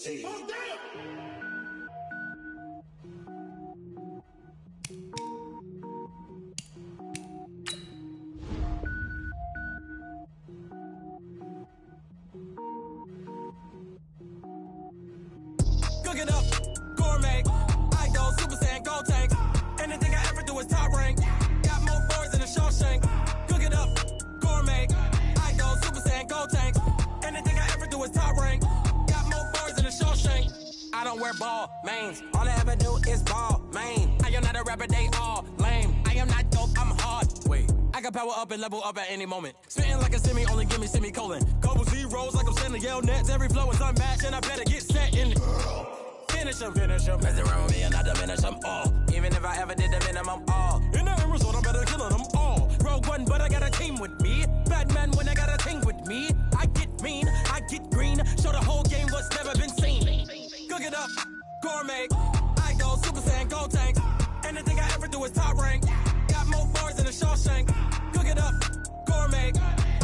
Cook it up, gourmet. I go Super Saiyan, go tank. Anything I ever do is top rank. Got more boys than a Shawshank. Cook it up, gourmet. I go Super Saiyan, go tank. Anything I ever do is top rank. Got more boys than a Shawshank. I don't wear ball mains. All I ever do is ball main. I am not a rapper, they all lame. I am not dope, I'm hard. Wait, I can power up and level up at any moment. Spitting like a semi, only give me semicolon. Couple zeros like I'm sending yell nets. Every flow is unmatched and I better get set in. Finish them. Mess around with me and I diminish them all. Even if I ever did the minimum all. In the end result, I'm better killing them all. Rogue One, but I got a team with me. Batman when I got a team with me. I get mean, I get green. Show the whole game what's never been seen. Cook it up, gourmet. I go Super Saiyan, go tank. Anything I ever do is top rank. Got more boys than a Shawshank. Cook it up, gourmet.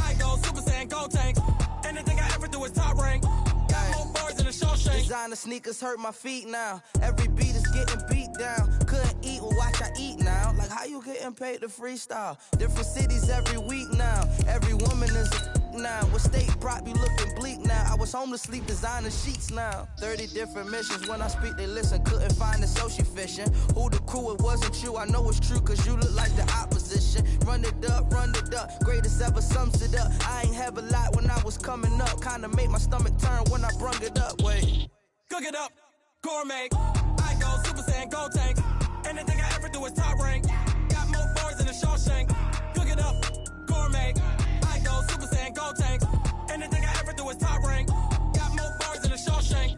I go Super Saiyan, go tank. Anything I ever do is top rank. Got more boys than a Shawshank. Designer sneakers hurt my feet now. Every beat is getting beat down. Couldn't eat, well watch I eat now. Like how you getting paid to freestyle? Different cities every week now. Every woman is a now. What state prop be looking bleak now? I was home to sleep designer sheets now. 30 different missions. When I speak they listen. Couldn't find the social fishing. Who the crew, it wasn't you. I know it's true cause you look like the opposition. Run it up. Greatest ever sums it up. I ain't have a lot when I was coming up. Kinda made my stomach turn when I brung it up. Wait. Cook it up, gourmet. I go Super Saiyan, go tank. Anything I ever do is top rank. Got more boys than a Shawshank. Cook it up, gourmet. I go Super Saiyan, go tank. Anything I ever do is top rank. Got more boys than a Shawshank.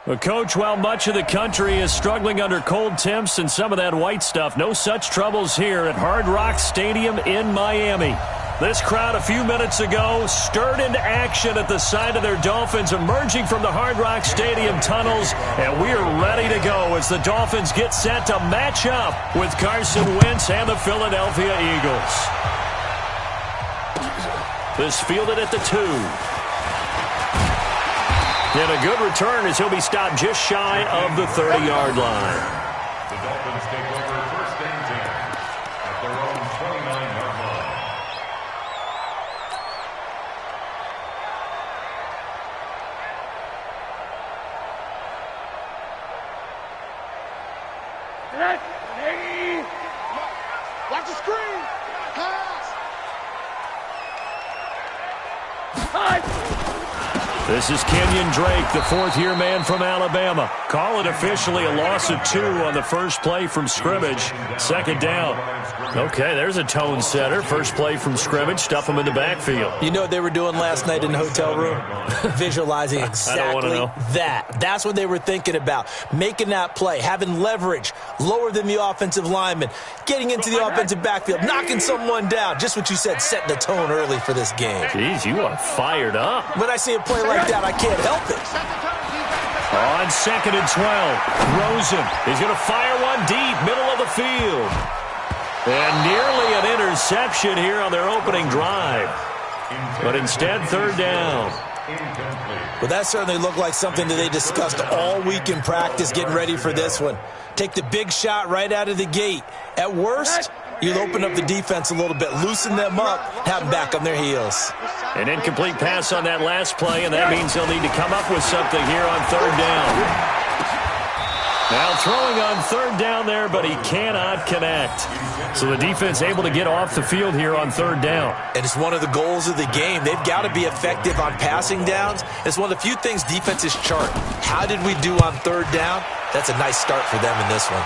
Well, Coach, while much of the country is struggling under cold temps and some of that white stuff, no such troubles here at Hard Rock Stadium in Miami. This crowd a few minutes ago stirred into action at the side of their Dolphins emerging from the Hard Rock Stadium tunnels, and we are ready to go as the Dolphins get set to match up with Carson Wentz and the Philadelphia Eagles. This fielded at the 2. And a good return as he'll be stopped just shy of the 30-yard line. The Dolphins take over first and 10 at their own 29-yard line. Watch the screen. This is Kenyon Drake, the fourth-year man from Alabama. Call it officially a loss of 2 on the first play from scrimmage. Second down. Okay, there's a tone setter. First play from scrimmage, stuff him in the backfield. You know what they were doing last night in the hotel room? Visualizing exactly that. That's what they were thinking about. Making that play, having leverage, lower than the offensive lineman, getting into the offensive backfield, knocking someone down. Just what you said, setting the tone early for this game. Jeez, you are fired up. When I see a play like that, I can't help it. On 2nd and 12, Rosen. He's going to fire one deep, middle of the field. And nearly an interception here on their opening drive. But instead, third down. Well, that certainly looked like something that they discussed all week in practice getting ready for this one. Take the big shot right out of the gate. At worst, you'll open up the defense a little bit, loosen them up, have them back on their heels. An incomplete pass on that last play, and that means they'll need to come up with something here on third down. Now throwing on third down there, but he cannot connect. So the defense able to get off the field here on third down. And it's one of the goals of the game. They've got to be effective on passing downs. It's one of the few things defenses chart. How did we do on third down? That's a nice start for them in this one.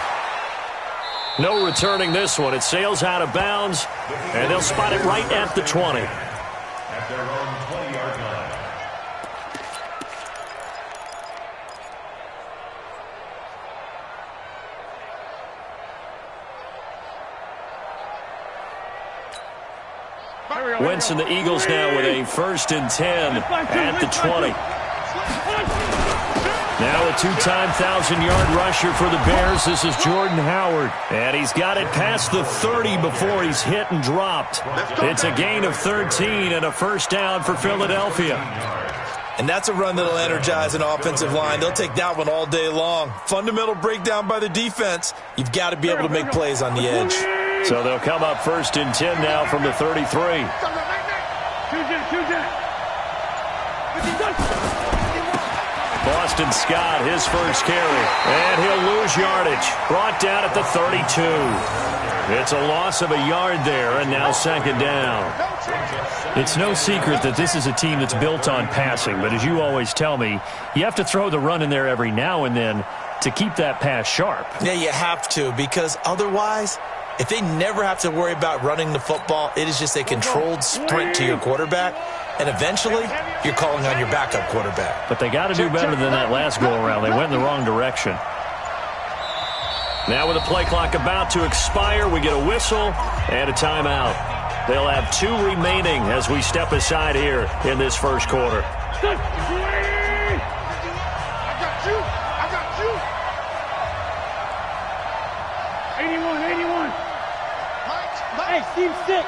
No returning this one. It sails out of bounds, and they'll spot it right at the 20. At their own 20-yard line. Wentz and the Eagles now with a 1st and 10 at the 20. Now a 2-time 1,000-yard rusher for the Bears. This is Jordan Howard. And he's got it past the 30 before he's hit and dropped. It's a gain of 13 and a 1st down for Philadelphia. And that's a run that'll energize an offensive line. They'll take that one all day long. Fundamental breakdown by the defense. You've got to be able to make plays on the edge. So they'll come up 1st and 10 now from the 33. Boston Scott, his first carry. And he'll lose yardage. Brought down at the 32. It's a loss of a yard there, and now 2nd down. It's no secret that this is a team that's built on passing, but as you always tell me, you have to throw the run in there every now and then to keep that pass sharp. Yeah, you have to, because otherwise, if they never have to worry about running the football, it is just a controlled sprint to your quarterback, and eventually you're calling on your backup quarterback. But they got to do better than that last go-around. They went in the wrong direction. Now with the play clock about to expire, we get a whistle and a timeout. They'll have 2 remaining as we step aside here in this 1st quarter. I got you. 81. Hey, team 6.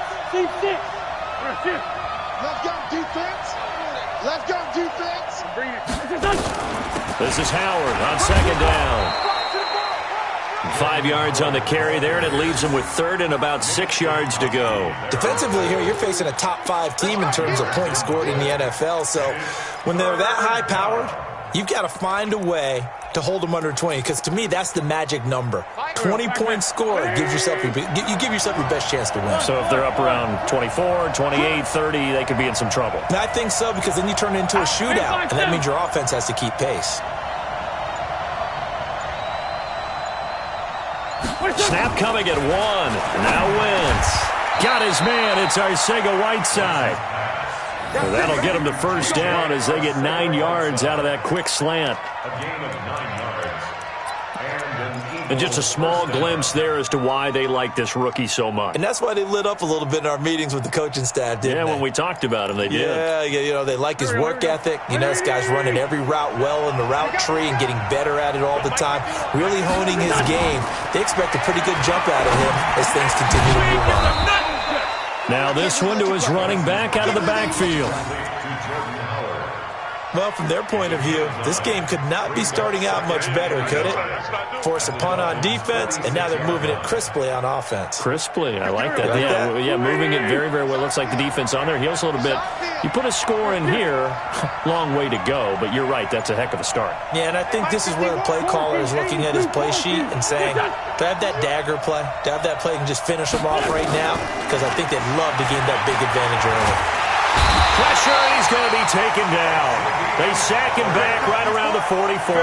Left guard defense. Bring it. This is Howard on 2nd down. 5 yards on the carry there, and it leaves them with 3rd and about 6 yards to go. Defensively here, you're facing a top 5 team in terms of points scored in the NFL. So when they're that high-powered, you've got to find a way to hold them under 20, because to me, that's the magic number. 20 points scored gives yourself you give yourself your best chance to win. So if they're up around 24, 28, 30, they could be in some trouble. And I think so, because then you turn it into a shootout, and that means your offense has to keep pace. Snap coming at 1. Now Wentz. Got his man. It's Arcega-Whiteside. Well, that'll get them to 1st down as they get 9 yards out of that quick slant. A gain of 9 yards. And just a small glimpse there as to why they like this rookie so much. And that's why they lit up a little bit in our meetings with the coaching staff, didn't they? When we talked about him, they did. Yeah, you know, they like his work ethic. You know, this guy's running every route well in the route tree and getting better at it all the time, really honing his game. They expect a pretty good jump out of him as things continue to move on. Now this one to his running back out of the backfield. Well, from their point of view, this game could not be starting out much better, could it? Force a punt on defense, and now they're moving it crisply on offense. Crisply, I like that. Yeah, moving it very, very well. Looks like the defense on their heels a little bit. You put a score in here, long way to go, but you're right, that's a heck of a start. Yeah, and I think this is where the play caller is looking at his play sheet and saying, do I have that dagger play? Do I have that play and just finish them off right now? Because I think they'd love to gain that big advantage early. Pressure, he's going to be taken down. They sack him back right around the 44.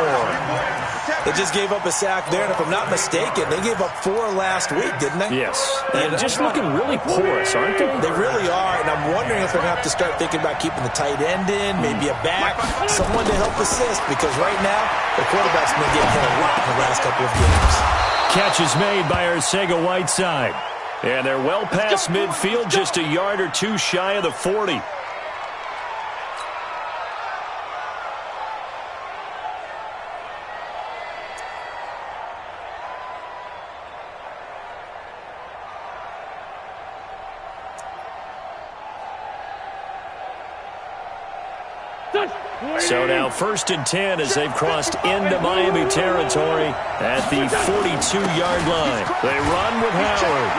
They just gave up a sack there, and if I'm not mistaken, they gave up 4 last week, didn't they? Yes. And just looking really porous, aren't they? They really are, and I'm wondering if they're going to have to start thinking about keeping the tight end in, maybe a back, someone to help assist, because right now, the quarterback's been getting hit a lot in the last couple of games. Catch is made by Arcega-Whiteside. And they're well past midfield, just a yard or 2 shy of the 40. So now 1st and 10 as they've crossed into Miami territory at the 42-yard line. They run with Howard.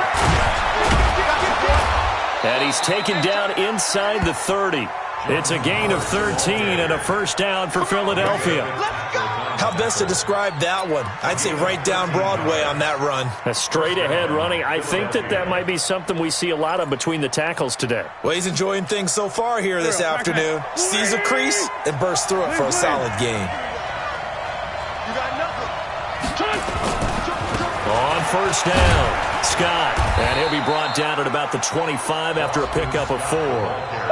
And he's taken down inside the 30. It's a gain of 13 and a 1st down for Philadelphia. How best to describe that one? I'd say right down Broadway on that run. A straight-ahead running. I think that might be something we see a lot of between the tackles today. Well, he's enjoying things so far here this afternoon. Sees a crease and bursts through it for a solid gain. On 1st down, Scott. And he'll be brought down at about the 25 after a pickup of 4.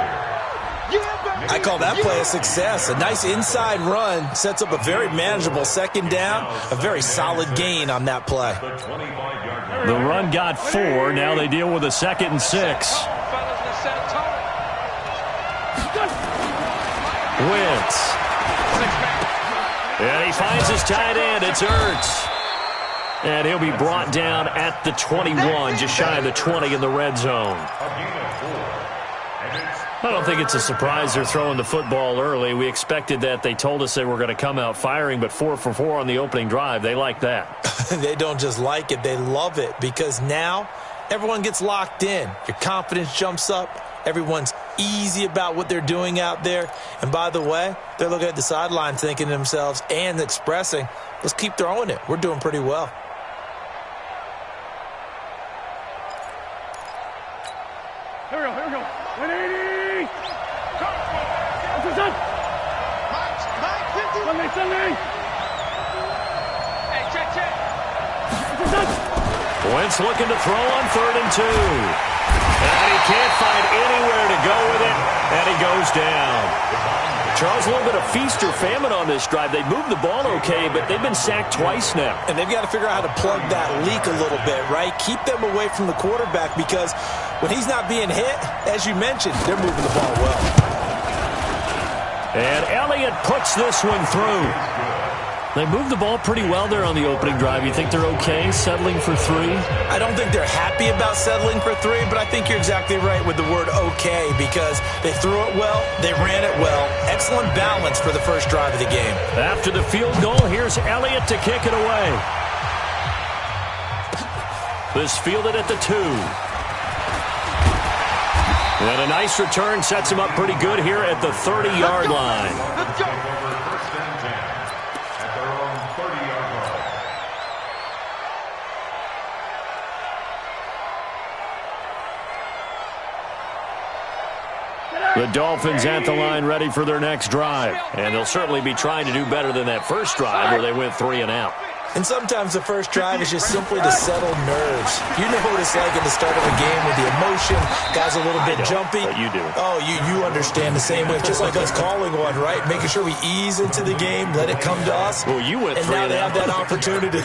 I call that play a success. A nice inside run sets up a very manageable 2nd down. A very solid gain on that play. The run got 4. Now they deal with a 2nd and 6. Wentz. And he finds his tight end. It's Ertz. And he'll be brought down at the 21, just shy of the 20 in the red zone. I don't think it's a surprise they're throwing the football early. We expected that. They told us they were going to come out firing, but 4 for 4 on the opening drive. They like that. They don't just like it. They love it because now everyone gets locked in. Your confidence jumps up. Everyone's easy about what they're doing out there. And by the way, they're looking at the sideline thinking to themselves and expressing, let's keep throwing it. We're doing pretty well. Here we go. 180. What's this done? Sunday. Hey, check. What's this done? Wentz looking to throw on 3rd and 2. And he can't find anywhere to go with it, and he goes down. Charles, a little bit of feast or famine on this drive. They moved the ball okay, but they've been sacked twice now. And they've got to figure out how to plug that leak a little bit, right? Keep them away from the quarterback because when he's not being hit, as you mentioned, they're moving the ball well. And Elliott puts this one through. They moved the ball pretty well there on the opening drive. You think they're okay settling for 3? I don't think they're happy about settling for 3, but I think you're exactly right with the word okay because they threw it well, they ran it well. Excellent balance for the first drive of the game. After the field goal, here's Elliott to kick it away. This fielded at the 2. And a nice return sets him up pretty good here at the 30-yard line. Let's go. First and 10 at their own 30-yard line. The Dolphins at the line ready for their next drive. And they'll certainly be trying to do better than that first drive where they went 3 and out. And sometimes the first drive is just simply to settle nerves. You know what it's like at the start of a game with the emotion. Guys a little bit jumpy. But you do. Oh, you understand the same way. Just like us calling one, right? Making sure we ease into the game, let it come to us. Well, you went 3 and out. And now they have that opportunity.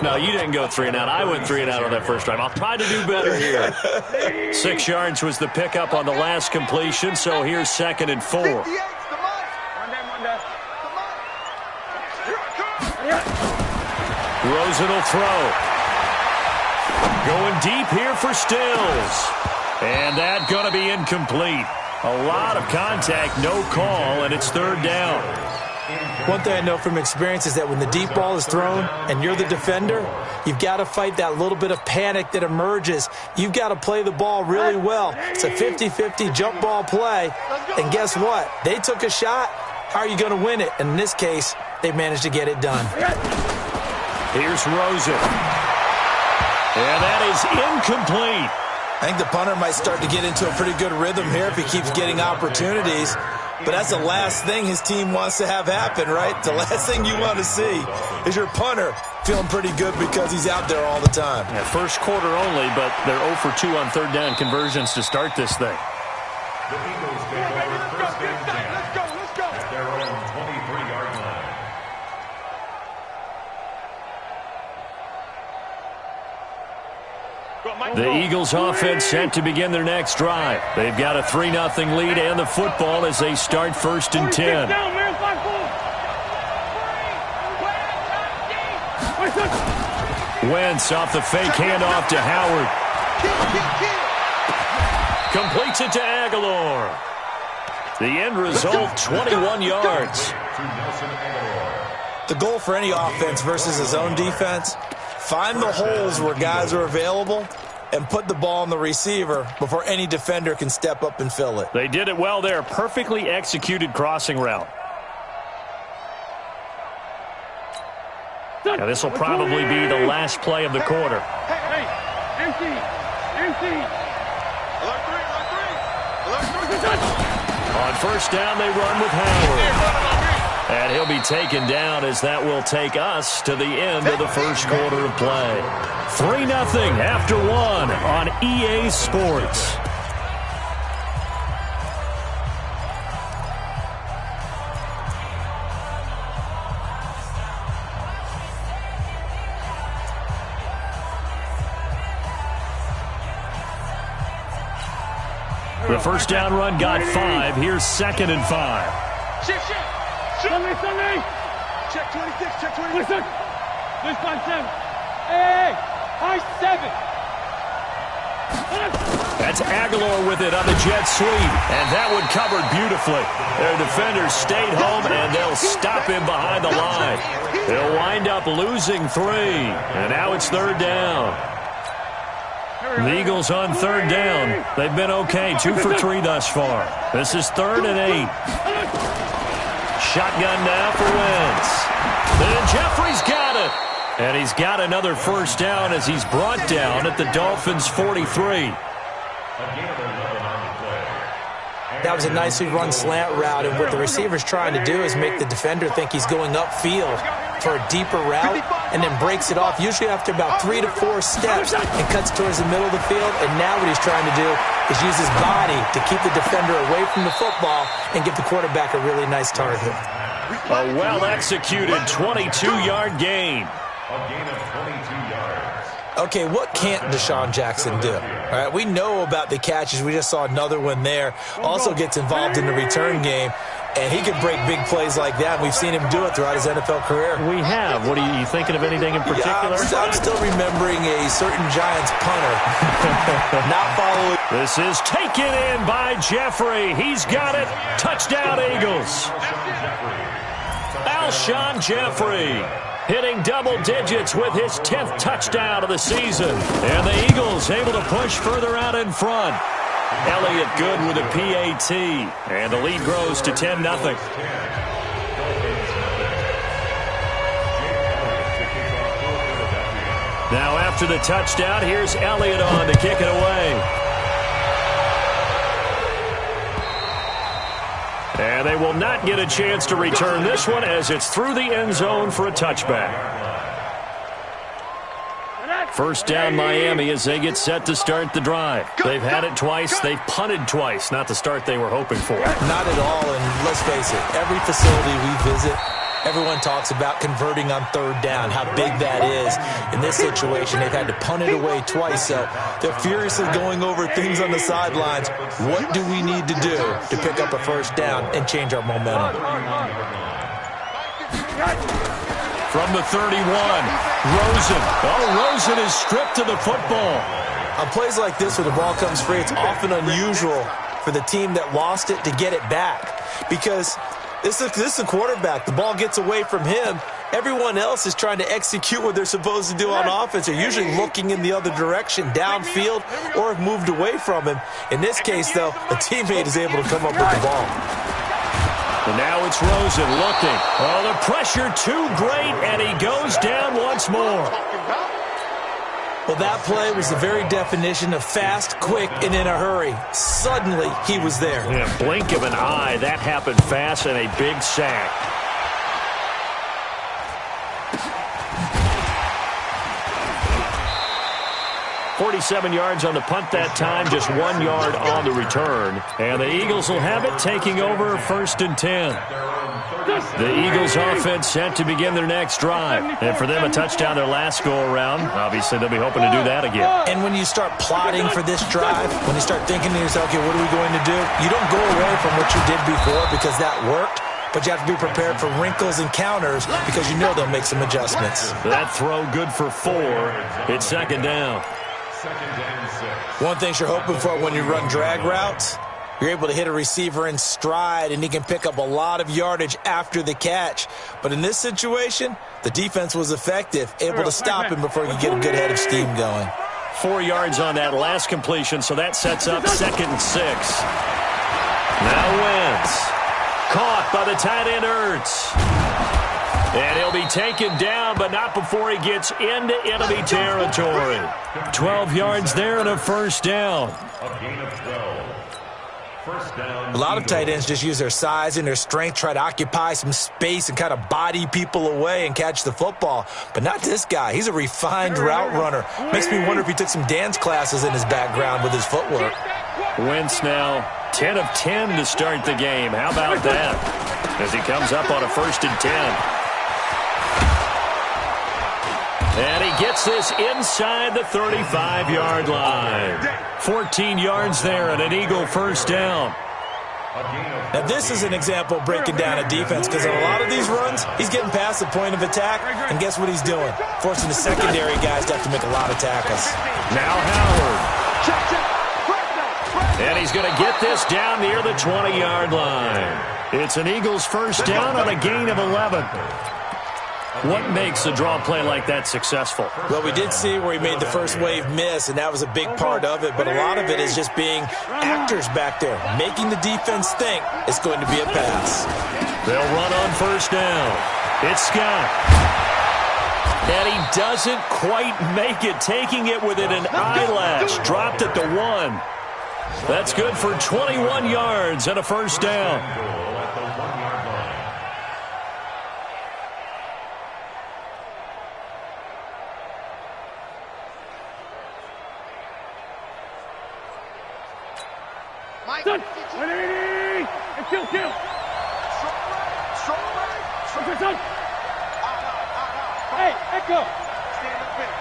No, you didn't go 3 and out. I went 3 and out on that first drive. I'll try to do better here. 6 yards was the pickup on the last completion, so here's 2nd and 4. Rosen will throw. Going deep here for Stills. And that's going to be incomplete. A lot of contact, no call, and it's 3rd down. One thing I know from experience is that when the deep ball is thrown and you're the defender, you've got to fight that little bit of panic that emerges. You've got to play the ball really well. It's a 50-50 jump ball play. And guess what? They took a shot. How are you going to win it? And in this case, they managed to get it done. Here's Rosen. And that is incomplete. I think the punter might start to get into a pretty good rhythm here if he keeps getting opportunities. But that's the last thing his team wants to have happen, right? The last thing you want to see is your punter feeling pretty good because he's out there all the time. Yeah, first quarter only, but they're 0 for 2 on 3rd down conversions to start this thing. The Eagles take over first and 10 at their own 23-yard line. The Eagles offense set to begin their next drive. They've got a 3-0 lead and the football as they start 1st and 10. Wentz off the fake handoff to Howard. Completes it to Aguilar. The end result, 21 yards. The goal for any offense versus his own defense, find the holes where guys are available and put the ball on the receiver before any defender can step up and fill it. They did it well there. Perfectly executed crossing route. Now this will probably be the last play of the quarter. Hey, empty. On 1st down, they run with Howard. And he'll be taken down as that will take us to the end of the first quarter of play. 3-0 after 1 on EA Sports. The first down run got 5. Here's 2nd and 5. Shift. Sunday. Check 26. Check 26. This by 7. Hey. High 7. That's Aguilar with it on the jet sweep. And that one covered beautifully. Their defenders stayed home, and they'll stop him behind the line. They'll wind up losing 3. And now it's 3rd down. The Eagles on 3rd down. They've been okay. 2 for 3 thus far. This is 3rd and 8. Shotgun now for Wentz. And Jeffrey's got it. And he's got another first down as he's brought down at the Dolphins' 43. That was a nicely run slant route, and what the receiver's trying to do is make the defender think he's going upfield for a deeper route and then breaks it off, usually after about 3 to 4 steps, and cuts towards the middle of the field. And now what he's trying to do is use his body to keep the defender away from the football and give the quarterback a really nice target. A well-executed 22-yard gain. A gain of 22 yards. Okay, what can't Deshaun Jackson do? All right, we know about the catches. We just saw another one there. Also gets involved in the return game, and he can break big plays like that. We've seen him do it throughout his NFL career. We have. What are you thinking of anything in particular? Yeah, I'm still remembering a certain Giants punter not following. This is taken in by Jeffrey. He's got it. Touchdown, Eagles. Alshon Jeffrey hitting double digits with his 10th touchdown of the season. And the Eagles able to push further out in front. Elliott good with a PAT. And the lead grows to 10-0. Now after the touchdown, here's Elliott on to kick it away. And they will not get a chance to return this one as it's through the end zone for a touchback. First down Miami as they get set to start the drive. They've had it twice. They've punted twice. Not the start they were hoping for. Not at all, and let's face it, every facility we visit, everyone talks about converting on 3rd down, how big that is. In this situation, they've had to punt it away twice, so they're furiously going over things on the sidelines. What do we need to do to pick up a first down and change our momentum? From the 31, Rosen. Oh, Rosen is stripped to the football. On plays like this where the ball comes free, it's often unusual for the team that lost it to get it back, because this is a quarterback. The ball gets away from him. Everyone else is trying to execute what they're supposed to do on offense. They're usually looking in the other direction, downfield, or have moved away from him. In this case, though, a teammate is able to come up with the ball. And now it's Rosen looking. Oh, the pressure too great, and he goes down once more. Well, that play was the very definition of fast, quick, and in a hurry. Suddenly, he was there. In a blink of an eye, that happened fast and a big sack. .47 yards on the punt that time, just 1 yard on the return. And the Eagles will have it, taking over 1st and 10. The Eagles offense set to begin their next drive. And for them, a touchdown their last go-around. Obviously, they'll be hoping to do that again. And when you start plotting for this drive, when you start thinking to yourself, okay, what are we going to do? You don't go away from what you did before because that worked. But you have to be prepared for wrinkles and counters because you know they'll make some adjustments. That throw good for 4. It's 2nd down. One thing you're hoping for when you run drag routes, you're able to hit a receiver in stride, and he can pick up a lot of yardage after the catch. But in this situation, the defense was effective, able to stop him before he could get a good head of steam going. 4 yards on that last completion, so that sets up 2nd and 6. Now Wentz. Caught by the tight end Ertz. And he'll be taken down, but not before he gets into enemy territory. 12 yards there and a first down. A gain of 12. First down. A lot of tight ends just use their size and their strength, try to occupy some space and kind of body people away and catch the football. But not this guy. He's a refined route runner. Makes me wonder if he took some dance classes in his background with his footwork. Wentz now 10 of 10 to start the game. How about that? As he comes up on a 1st and 10. And he gets this inside the 35-yard line. 14 yards there and an Eagle first down. Now, this is an example of breaking down a defense because on a lot of these runs, he's getting past the point of attack, and guess what he's doing? Forcing the secondary guys to have to make a lot of tackles. Now Howard. And he's going to get this down near the 20-yard line. It's an Eagles first down on a gain of 11. What makes a draw play like that successful? Well, we did see where he made the first wave miss, and that was a big part of it. But a lot of it is just being actors back there, making the defense think it's going to be a pass. They'll run on first down. It's Scott. And he doesn't quite make it, taking it within an eyelash. Dropped at the 1. That's good for 21 yards and a first down. Hey, Echo! Stand up there.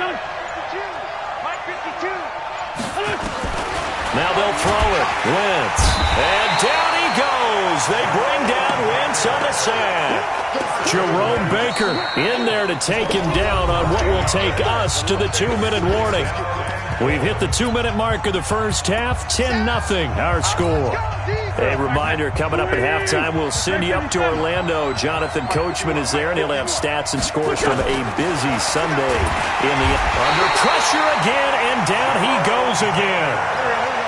Done. 52. Mike 52. Now they'll throw it. Wentz. And down he goes. They bring down Wentz on the sack. Jerome Baker in there to take him down on what will take us to the 2-minute warning. We've hit the 2-minute mark of the first half. 10-0 our score. A reminder, coming up at halftime, we'll send you up to Orlando. Jonathan Coachman is there, and he'll have stats and scores from a busy Sunday. Under pressure again, and down he goes again.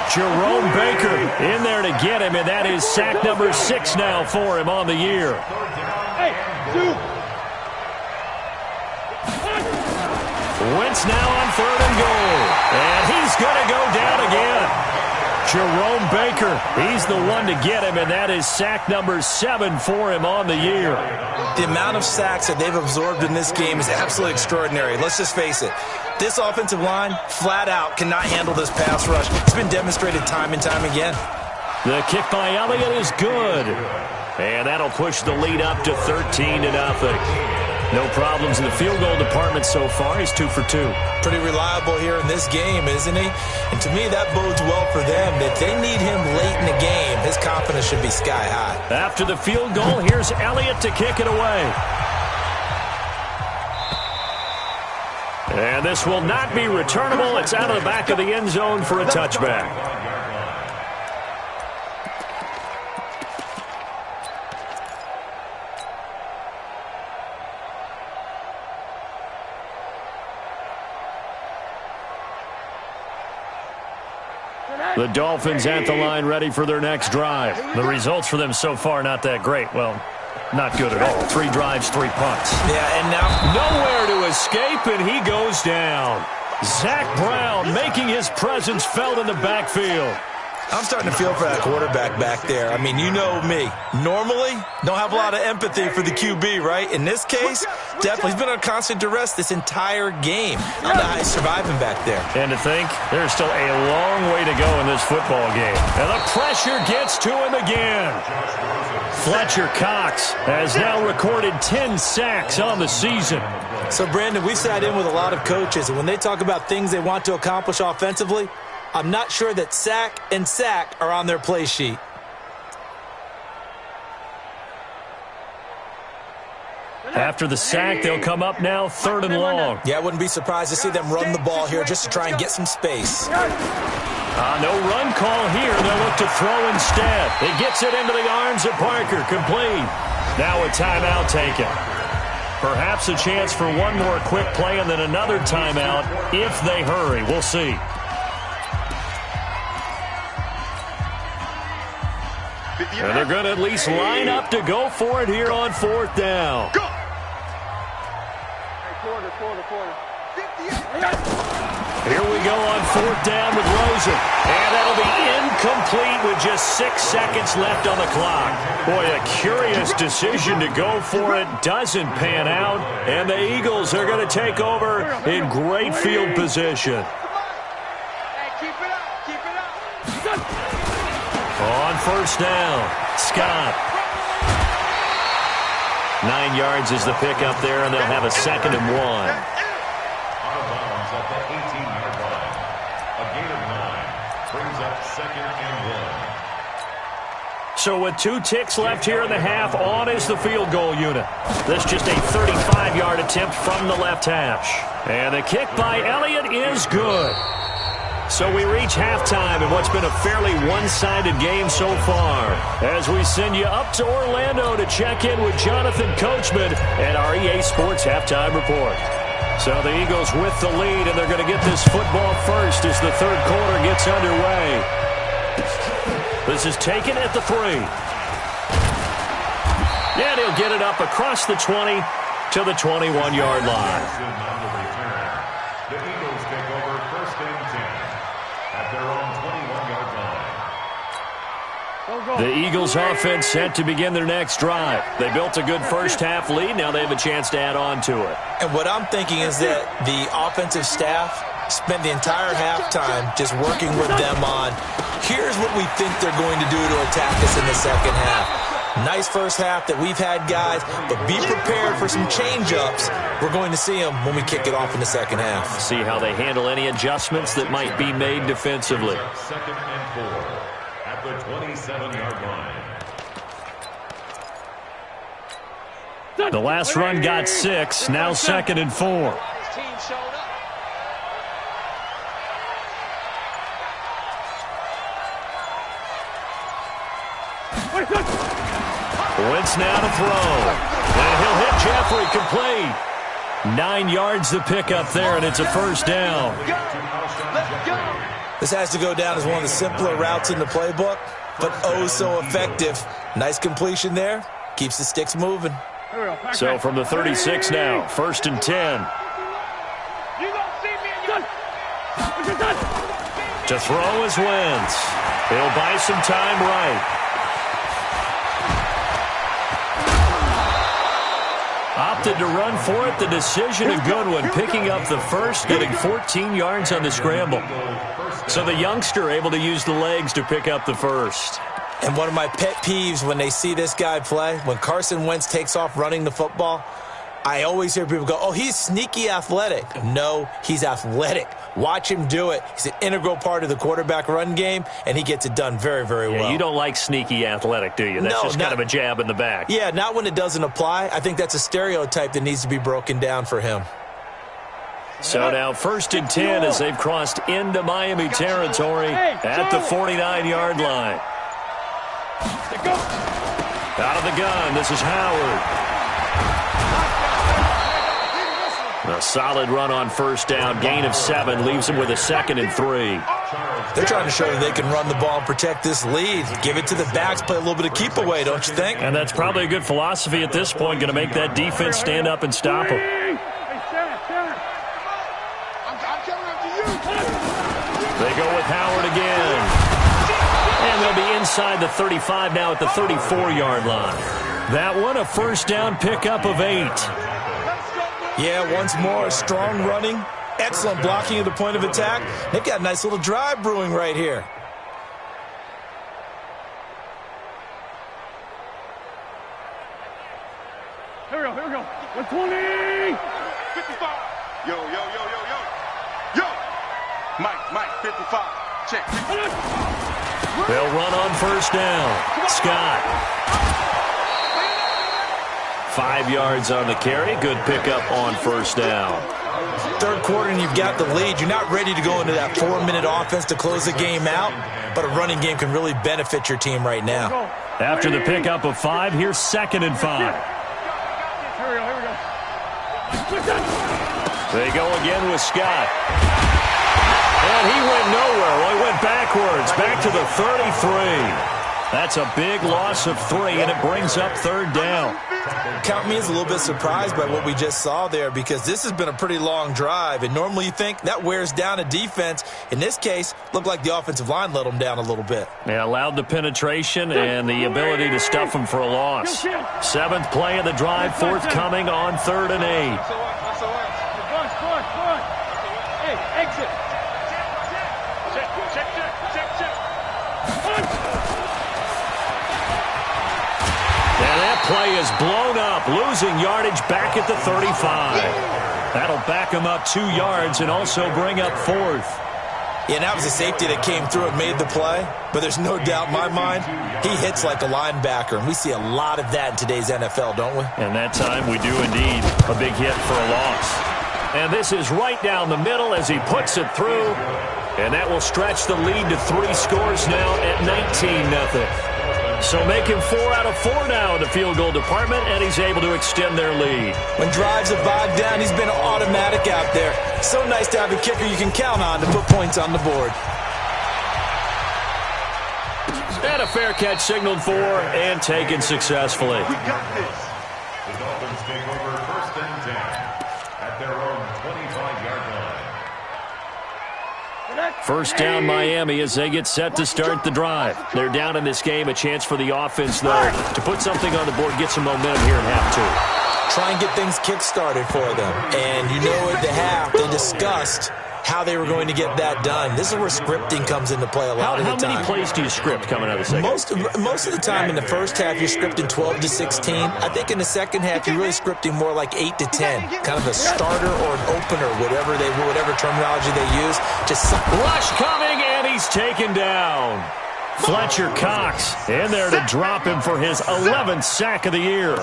Jerome Baker in there to get him, and that is sack number 6 now for him on the year. Hey, Wentz now on 3rd and goal, and he's going to go down again. Jerome Baker, he's the one to get him, and that is sack number 7 for him on the year. The amount of sacks that they've absorbed in this game is absolutely extraordinary. Let's just face it. This offensive line, flat out, cannot handle this pass rush. It's been demonstrated time and time again. The kick by Elliott is good. And that'll push the lead up to 13-0. No problems in the field goal department so far. He's 2 for 2. Pretty reliable here in this game, isn't he? And to me, that bodes well for them. If they need him late in the game, his confidence should be sky high. After the field goal, here's Elliott to kick it away. And this will not be returnable. It's out of the back of the end zone for a touchback. The Dolphins at the line ready for their next drive. The results for them so far not that great. Well, not good at all. 3 drives, 3 punts. Yeah, and now nowhere to escape, and he goes down. Zach Brown making his presence felt in the backfield. I'm starting to feel for that quarterback back there. I mean, you know me. Normally, don't have a lot of empathy for the QB, right? In this case, definitely he's been on constant duress this entire game. I don't know how he's surviving back there. And to think, there's still a long way to go in this football game. And the pressure gets to him again. Fletcher Cox has now recorded 10 sacks on the season. So, Brandon, we've sat in with a lot of coaches, and when they talk about things they want to accomplish offensively, I'm not sure that sack and sack are on their play sheet. After the sack, they'll come up now 3rd and long. Yeah, I wouldn't be surprised to see them run the ball here just to try and get some space. No run call here. They'll look to throw instead. It gets it into the arms of Parker. Complete. Now a timeout taken. Perhaps a chance for one more quick play and then another timeout if they hurry. We'll see. And they're going to at least line up to go for it here on 4th down. Go! Here we go on 4th down with Rosen. And that'll be incomplete with just 6 seconds left on the clock. Boy, a curious decision to go for it. Doesn't pan out. And the Eagles are going to take over in great field position. On 1st down, Scott. 9 yards is the pickup there, and they'll have a 2nd and 1. Out of bounds at the 18-yard line. A gain of 9 brings up 2nd and 1. So with 2 ticks left here in the half, on is the field goal unit. This just a 35-yard attempt from the left hash. And the kick by Elliott is good. So we reach halftime in what's been a fairly one-sided game so far. As we send you up to Orlando to check in with Jonathan Coachman and our EA Sports Halftime Report. So the Eagles with the lead, and they're going to get this football first as the third quarter gets underway. This is taken at the 3. And he'll get it up across the 20 to the 21-yard line. The Eagles take over 1st and 10 at their own 21-yard line. The Eagles offense set to begin their next drive. They built a good first-half lead. Now they have a chance to add on to it. And what I'm thinking is that the offensive staff spent the entire halftime just working with them on, here's what we think they're going to do to attack us in the second half. Nice first half that we've had, guys, but be prepared for some change-ups. We're going to see them when we kick it off in the second half. See how they handle any adjustments that might be made defensively. 2nd and 4 at the 27-yard line. The last run got 6, now 2nd and 4. Wentz now to throw. And he'll hit Jeffrey complete. 9 yards the pickup there, and it's a first down. This has to go down as one of the simpler routes in the playbook, but oh so effective. Nice completion there. Keeps the sticks moving. So from the 36 now, 1st and 10. To throw is Wentz. He'll buy some time right. Opted to run for it. The decision a good one. Picking up the first, getting 14 yards on the scramble. So the youngster able to use the legs to pick up the first. And one of my pet peeves when they see this guy play, when Carson Wentz takes off running the football, I always hear people go, oh, he's sneaky athletic. No, he's athletic. Watch him do it. He's an integral part of the quarterback run game, and he gets it done very, very well. You don't like sneaky athletic, do you? That's just kind of a jab in the back. Yeah, not when it doesn't apply. I think that's a stereotype that needs to be broken down for him. So now 1st and 10 as they've crossed into Miami territory at the 49-yard line. Out of the gun, this is Howard. A solid run on first down, gain of 7, leaves him with a 2nd and 3. They're trying to show that they can run the ball and protect this lead. Give it to the backs, play a little bit of keep away, don't you think? And that's probably a good philosophy at this point, going to make that defense stand up and stop them. They go with Howard again. And they'll be inside the 35 now at the 34-yard line. That one, a first down pickup of 8. Yeah, once more, strong running, excellent blocking at the point of attack. They've got a nice little drive brewing right here. Here we go. 120! 55. Yo. Mike, 55. Check. They'll run on first down. Scott. 5 yards on the carry. Good pickup on first down. Third quarter and you've got the lead. You're not ready to go into that 4-minute offense to close the game out, but a running game can really benefit your team right now. After the pickup of 5, here's 2nd and 5. Here we go. They go again with Scott. And he went nowhere. Well, he went backwards, back to the 33. That's a big loss of 3, and it brings up 3rd down. Count me as a little bit surprised by what we just saw there, because this has been a pretty long drive, and normally you think that wears down a defense. In this case, looked like the offensive line let them down a little bit. They allowed the penetration and the ability to stuff them for a loss. 7th play of the drive, forthcoming on 3rd and 8. Hey, exit. Check. And that play is blown up, losing yardage back at the 35. That'll back him up 2 yards and also bring up 4th. Yeah, that was a safety that came through and made the play, but there's no doubt in my mind he hits like a linebacker, and we see a lot of that in today's NFL, don't we? And that time we do indeed. A big hit for a loss. And this is right down the middle as he puts it through, and that will stretch the lead to 3 scores now at 19-0. So making 4 out of 4 now in the field goal department, and he's able to extend their lead. When drives have bogged down, he's been automatic out there. So nice to have a kicker you can count on to put points on the board. And a fair catch signaled for and taken successfully. We got this. The Dolphins take over 1st and 10 at their own 25-yard line. First down Miami as they get set to start the drive. They're down in this game. A chance for the offense, though, to put something on the board, get some momentum here in half 2. Try and get things kick-started for them. And you know at the half, they discussed how they were going to get that done. This is where scripting comes into play a lot of the time. How many plays do you script coming out of the second? Most of the time in the first half, you're scripting 12 to 16. I think in the second half, you're really scripting more like 8 to 10. Kind of a starter or an opener, whatever terminology they use. Just rush coming, and he's taken down. Fletcher Cox in there to drop him for his 11th sack of the year.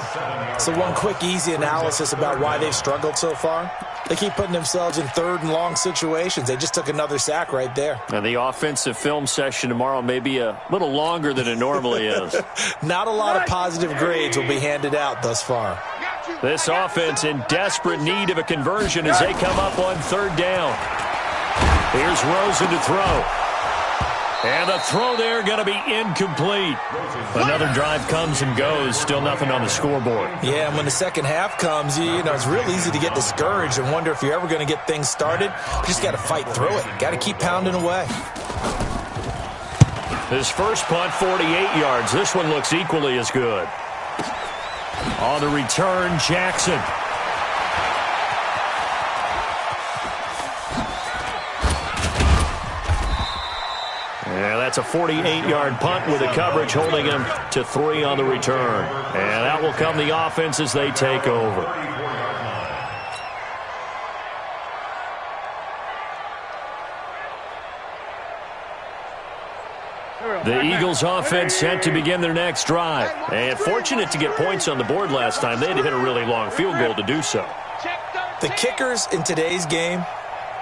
So one quick, easy analysis about why they've struggled so far. They keep putting themselves in 3rd and long situations. They just took another sack right there. And the offensive film session tomorrow may be a little longer than it normally is. Not a lot of positive grades will be handed out thus far. This offense in desperate need of a conversion as they come up on 3rd down. Here's Rosen to throw. And the throw there going to be incomplete. Another drive comes and goes. Still nothing on the scoreboard. Yeah, and when the second half comes, you know, it's real easy to get discouraged and wonder if you're ever going to get things started. You just got to fight through it. Got to keep pounding away. His first punt, 48 yards. This one looks equally as good. On the return, Jackson. Yeah, that's a 48-yard punt with the coverage holding him to 3 on the return. And that will come the offense as they take over. The Eagles offense set to begin their next drive. And fortunate to get points on the board last time. They had to hit a really long field goal to do so. The kickers in today's game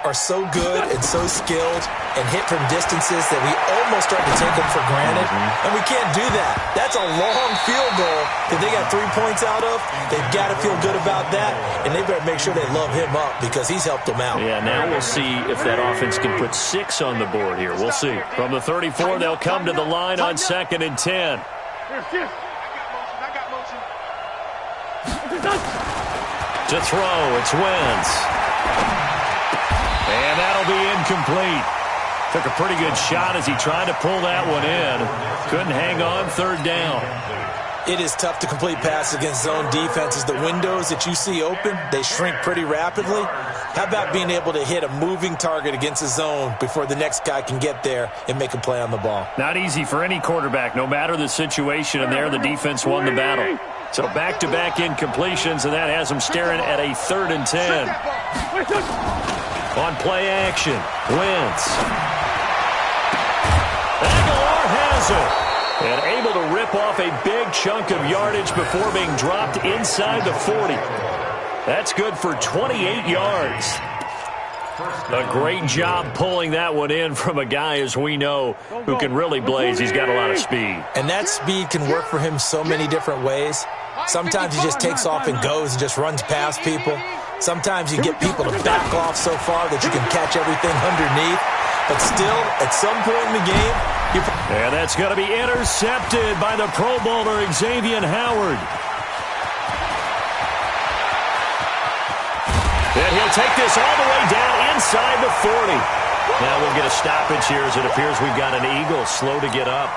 are so good and so skilled and hit from distances that we almost start to take them for granted. And we can't do that. That's a long field goal that they got 3 points out of. They've got to feel good about that, and they better make sure they love him up because he's helped them out. Yeah, now we'll see if that offense can put 6 on the board here. We'll see. From the 34, they'll come to the line on 2nd and 10. To throw, it's Wentz. And that'll be incomplete. Took a pretty good shot as he tried to pull that one in. Couldn't hang on 3rd down. It is tough to complete passes against zone defenses. The windows that you see open, they shrink pretty rapidly. How about being able to hit a moving target against a zone before the next guy can get there and make a play on the ball? Not easy for any quarterback, no matter the situation. And there, the defense won the battle. So back-to-back incompletions, and that has them staring at a 3rd and 10. On play action, Wentz. Aguilar has it. And able to rip off a big chunk of yardage before being dropped inside the 40. That's good for 28 yards. A great job pulling that one in from a guy, as we know, who can really blaze. He's got a lot of speed. And that speed can work for him so many different ways. Sometimes he just takes off and goes and just runs past people. Sometimes you get people to back off so far that you can catch everything underneath. But still, at some point in the game, and that's going to be intercepted by the Pro Bowler, Xavier Howard. And he'll take this all the way down inside the 40. Now we'll get a stoppage here as it appears we've got an Eagle slow to get up.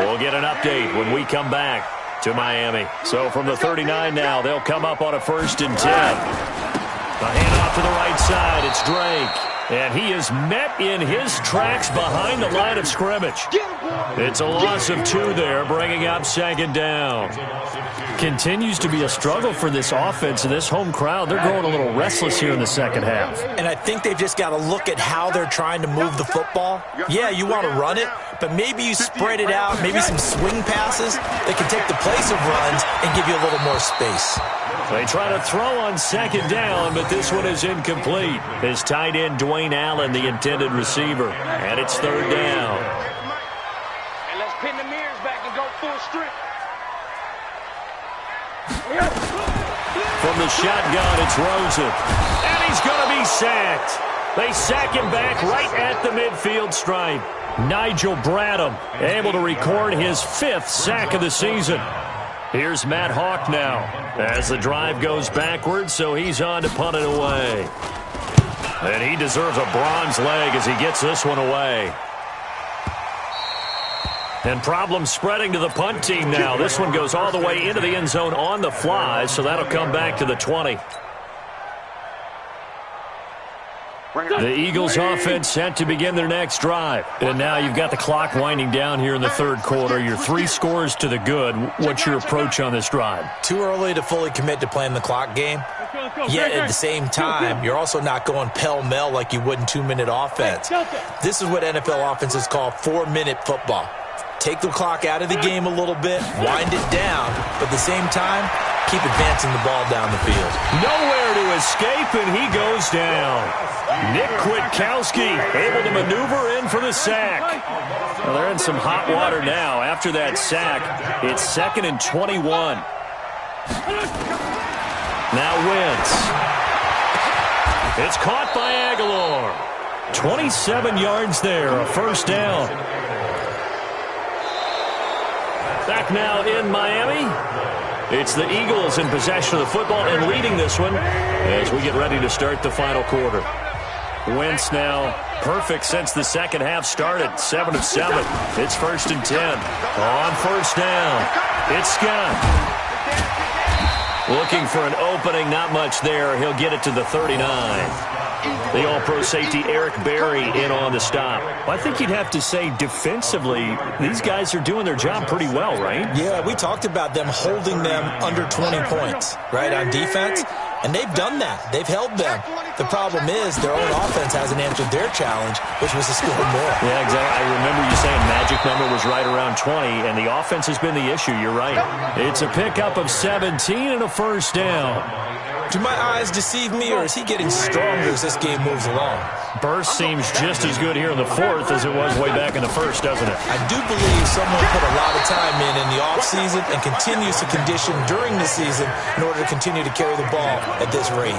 We'll get an update when we come back to Miami. So from the 39 now, they'll come up on a 1st and 10. A handoff to the right side. It's Drake. And he is met in his tracks behind the line of scrimmage. It's a loss of 2 there, bringing up second down. Continues to be a struggle for this offense and this home crowd. They're growing a little restless here in the second half. And I think they've just got to look at how they're trying to move the football. Yeah, you want to run it, but maybe you spread it out, maybe some swing passes that can take the place of runs and give you a little more space. They try to throw on second down, but this one is incomplete. His tight end, Dwayne Allen, the intended receiver. And it's third down. And let's pin the mirrors back and go full strength. From the shotgun, it's Rosen. And he's going to be sacked. They sack him back right at the midfield stripe. Nigel Bradham able to record his 5th sack of the season. Here's Matt Hawk now as the drive goes backwards, so he's on to punt it away. And he deserves a bronze leg as he gets this one away. And problems spreading to the punt team now. This one goes all the way into the end zone on the fly, so that'll come back to the 20. The Eagles offense set to begin their next drive. And now you've got the clock winding down here in the third quarter. You're 3 scores to the good. What's your approach on this drive? Too early to fully commit to playing the clock game. Yet at the same time, you're also not going pell-mell like you would in 2-minute offense. This is what NFL offenses call 4-minute football. Take the clock out of the game a little bit, wind it down, but at the same time, keep advancing the ball down the field. Nowhere to escape, and he goes down. Nick Kwiatkowski able to maneuver in for the sack. Well, they're in some hot water now. After that sack, it's 2nd and 21. Now Wentz. It's caught by Aguilar. 27 yards there, a first down. Back now in Miami. It's the Eagles in possession of the football and leading this one as we get ready to start the final quarter. Wentz now perfect since the second half started. 7 of 7. It's 1st and 10. On first down, it's Scott. Looking for an opening, not much there. He'll get it to the 39. The all-pro safety Eric Berry in on the stop. Well, I think you'd have to say defensively, these guys are doing their job pretty well, right? Yeah, we talked about them holding them under 20 points, right, on defense. And they've done that. They've held them. The problem is their own offense hasn't answered their challenge, which was to score more. Yeah, exactly. I remember you saying magic number was right around 20, and the offense has been the issue. You're right. It's a pickup of 17 and a first down. Do my eyes deceive me, or is he getting stronger as this game moves along? Burst seems just as good here in the 4th as it was way back in the 1st, doesn't it? I do believe someone put a lot of time in the offseason and continues to condition during the season in order to continue to carry the ball at this rate.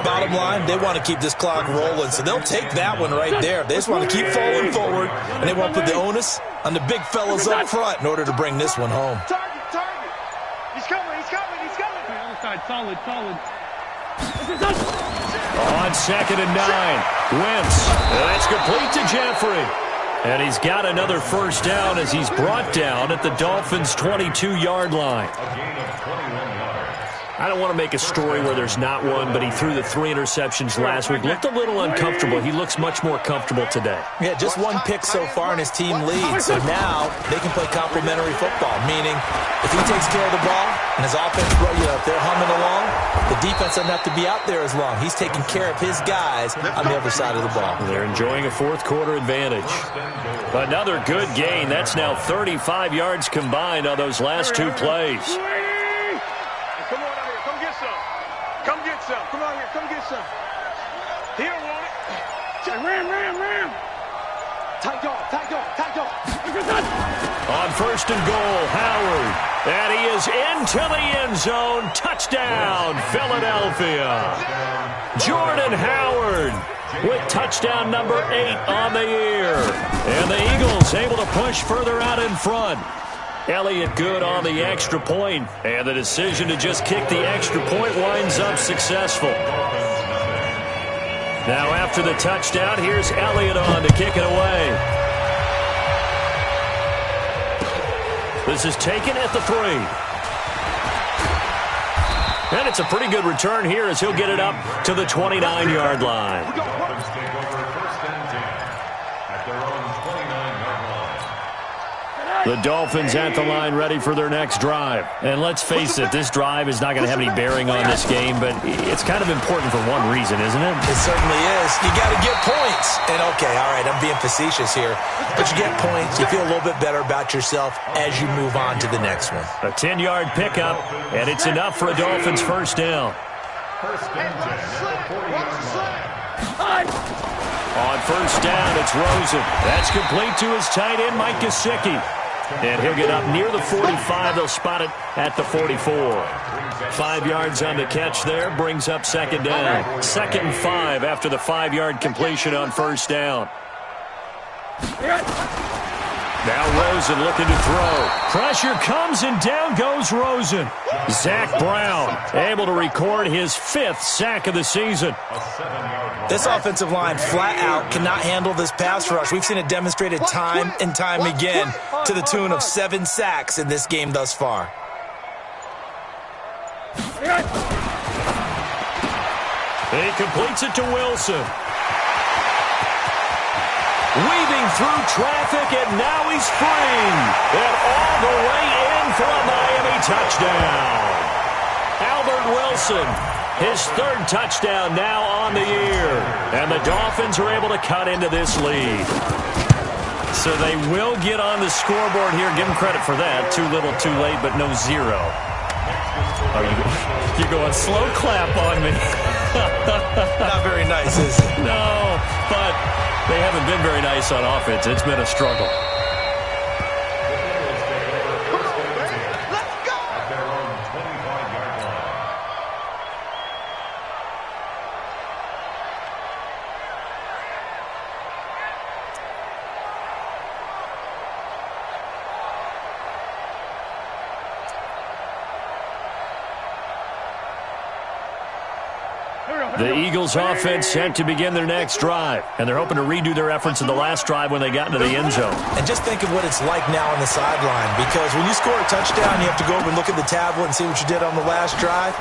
Bottom line, they want to keep this clock rolling, so they'll take that one right there. They just want to keep falling forward, and they want to put the onus on the big fellas up front in order to bring this one home. Solid. On 2nd and 9, Wentz. That's complete to Jeffrey. And he's got another first down as he's brought down at the Dolphins' 22-yard line. I don't want to make a story where there's not one, but he threw the 3 interceptions last week. Looked a little uncomfortable. He looks much more comfortable today. Yeah, just 1 pick so far and his team leads. So now they can play complementary football, meaning if he takes care of the ball and his offense, if they're humming along, the defense doesn't have to be out there as long. He's taking care of his guys on the other side of the ball. They're enjoying a 4th quarter advantage. Another good gain. That's now 35 yards combined on those last 2 plays. Come on out here. Come get some. Come get some. Come on here. Come get some. He don't want it. Ram. Tight dog. On 1st and goal, Howard. And he is into the end zone. Touchdown, Philadelphia. Jordan Howard with touchdown number 8 on the year. And the Eagles able to push further out in front. Elliott good on the extra point, and the decision to just kick the extra point winds up successful. Now after the touchdown, here's Elliott on to kick it away. This is taken at the 3. And it's a pretty good return here as he'll get it up to the 29-yard line. At their own 29-yard The Dolphins at the line ready for their next drive. And let's face it, this drive is not going to have any bearing on this game, but it's kind of important for one reason, isn't it? It certainly is. You got to get points. And, okay, all right, I'm being facetious here. But you get points. You feel a little bit better about yourself as you move on to the next one. A 10-yard pickup, and it's enough for a Dolphins first down. First and 10 at the 40-yard line. On first down, it's Rosen. That's complete to his tight end, Mike Gesicki. And he'll get up near the 45. They'll spot it at the 44. 5 yards on the catch there, brings up second down. 2nd and 5 after the 5-yard completion on first down. Now Rosen looking to throw. Pressure comes and down goes Rosen. Zach Brown able to record his 5th sack of the season. This offensive line flat out cannot handle this pass rush. We've seen it demonstrated time and time again to the tune of 7 sacks in this game thus far. He completes it to Wilson. Weaving through traffic, and now he's free. And all the way in for a Miami touchdown. Albert Wilson, his 3rd touchdown now on the year. And the Dolphins are able to cut into this lead. So they will get on the scoreboard here. Give them credit for that. Too little, too late, but no 0. Oh, you're going slow clap on me. Not very nice, is it? No, but they haven't been very nice on offense. It's been a struggle. The Eagles offense set to begin their next drive, and they're hoping to redo their efforts in the last drive when they got into the end zone. And just think of what it's like now on the sideline, because when you score a touchdown, you have to go over and look at the tablet and see what you did on the last drive.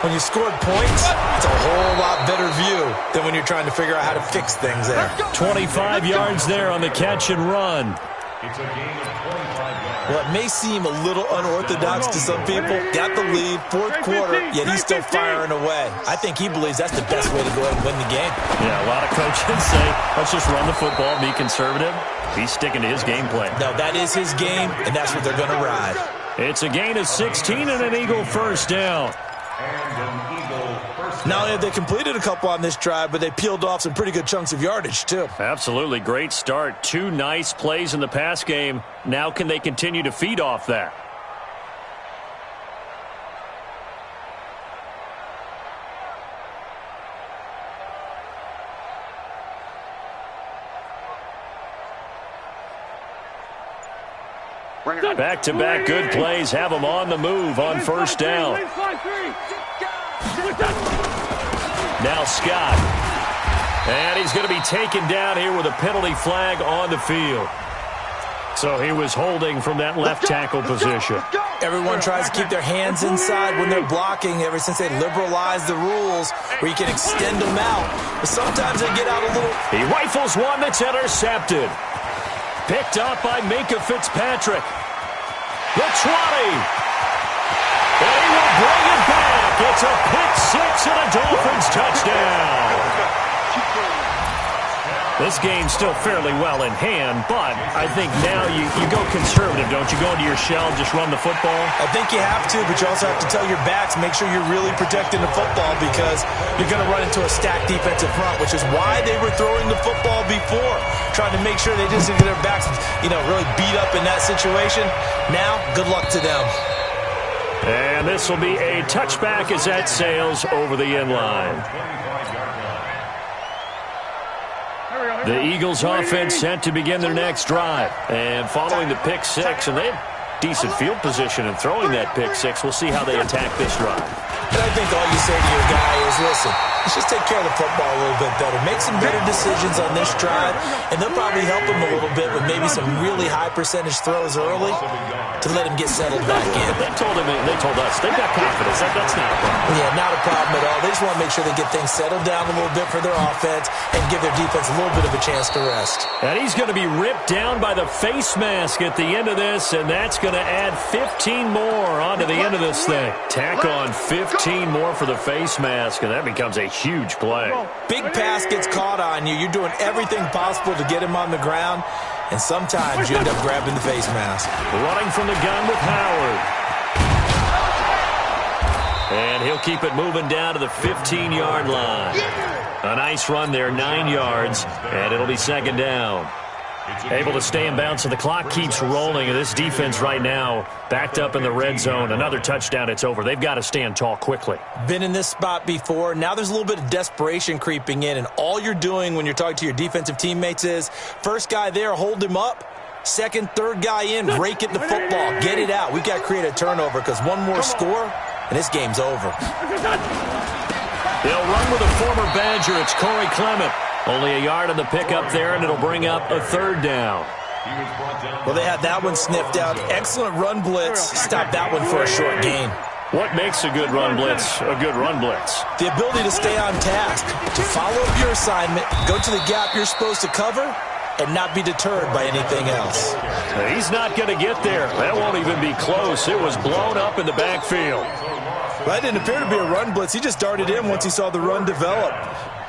When you scored points, it's a whole lot better view than when you're trying to figure out how to fix things there. 25 yards there on the catch and run. It's a gain of 25 yards. Well, it may seem a little unorthodox to some people. Got the lead, 4th quarter, yet he's still firing away. I think he believes that's the best way to go ahead and win the game. Yeah, a lot of coaches say, let's just run the football, be conservative. He's sticking to his game plan. No, that is his game, and that's what they're going to ride. It's a gain of 16 and an Eagle first down. And an Eagle first down. Not only have they completed a couple on this drive, but they peeled off some pretty good chunks of yardage, too. Absolutely. Great start. 2 nice plays in the pass game. Now can they continue to feed off that? Back-to-back good plays have them on the move on first down. Now Scott. And he's going to be taken down here with a penalty flag on the field. So he was holding from that left tackle position. Everyone tries to keep their hands inside when they're blocking ever since they liberalized the rules where you can extend them out. But sometimes they get out a little. He rifles one that's intercepted. Picked up by Minkah Fitzpatrick. The 20. And he will bring it back. It's a pick-6 and a Dolphins touchdown. This game's still fairly well in hand, but I think now you go conservative, don't you? Go into your shell, just run the football? I think you have to, but you also have to tell your backs, make sure you're really protecting the football because you're going to run into a stacked defensive front, which is why they were throwing the football before, trying to make sure they didn't get their backs, really beat up in that situation. Now, good luck to them. And this will be a touchback as that sails over the end line. The Eagles offense set to begin their next drive. And following the pick-6, and they have decent field position in throwing that pick-6. We'll see how they attack this drive. And I think all you say to your guy is, listen, Let's just take care of the football a little bit better. Make some better decisions on this drive, and they'll probably help him a little bit with maybe some really high percentage throws early to let him get settled back in. They told us they've got confidence. That's not a problem. Yeah, not a problem at all. They just want to make sure they get things settled down a little bit for their offense and give their defense a little bit of a chance to rest. And he's going to be ripped down by the face mask at the end of this, and that's going to add 15 more onto the end of this thing. Tack on 15 more for the face mask, and that becomes a huge play. Big pass gets caught on you. You're doing everything possible to get him on the ground, and sometimes you end up grabbing the face mask. Running from the gun with Howard. And he'll keep it moving down to the 15-yard line. A nice run there, 9 yards, and it'll be second down. Able to stay in bounds, so the clock keeps rolling, and this defense right now backed up in the red zone. Another touchdown, it's over. They've got to stand tall quickly. Been in this spot before. Now there's a little bit of desperation creeping in, and all you're doing when you're talking to your defensive teammates is first guy there, hold him up. Second, third guy in, rake it the football. Get it out. We've got to create a turnover because one more score, and this game's over. They'll run with a former Badger. It's Corey Clement. Only a yard on the pickup there, and it'll bring up a third down. Well, they had that one sniffed out. Excellent run blitz. Stop that one for a short gain. What makes a good run blitz a good run blitz? The ability to stay on task, to follow up your assignment, go to the gap you're supposed to cover, and not be deterred by anything else. He's not going to get there. That won't even be close. It was blown up in the backfield. Well, that didn't appear to be a run blitz. He just darted in once he saw the run develop.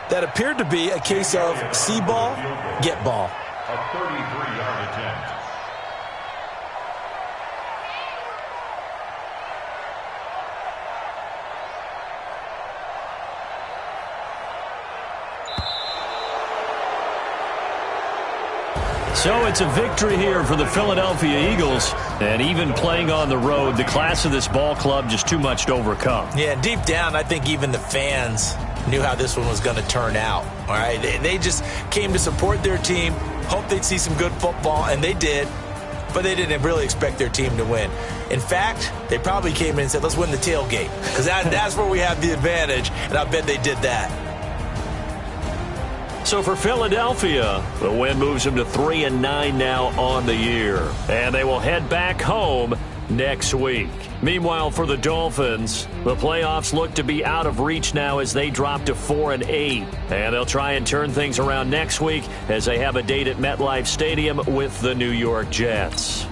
That appeared to be a case of see ball, get ball. A 33-yard attempt. So it's a victory here for the Philadelphia Eagles. And even playing on the road, the class of this ball club just too much to overcome. Yeah, deep down, I think even the fans knew how this one was going to turn out. All right, they just came to support their team, hoped they'd see some good football, and they did. But they didn't really expect their team to win. In fact, they probably came in and said, let's win the tailgate, because that's where we have the advantage, and I bet they did that. So for Philadelphia, the win moves them to 3-9 now on the year. And they will head back home next week. Meanwhile, for the Dolphins, the playoffs look to be out of reach now as they drop to 4-8. And they'll try and turn things around next week as they have a date at MetLife Stadium with the New York Jets.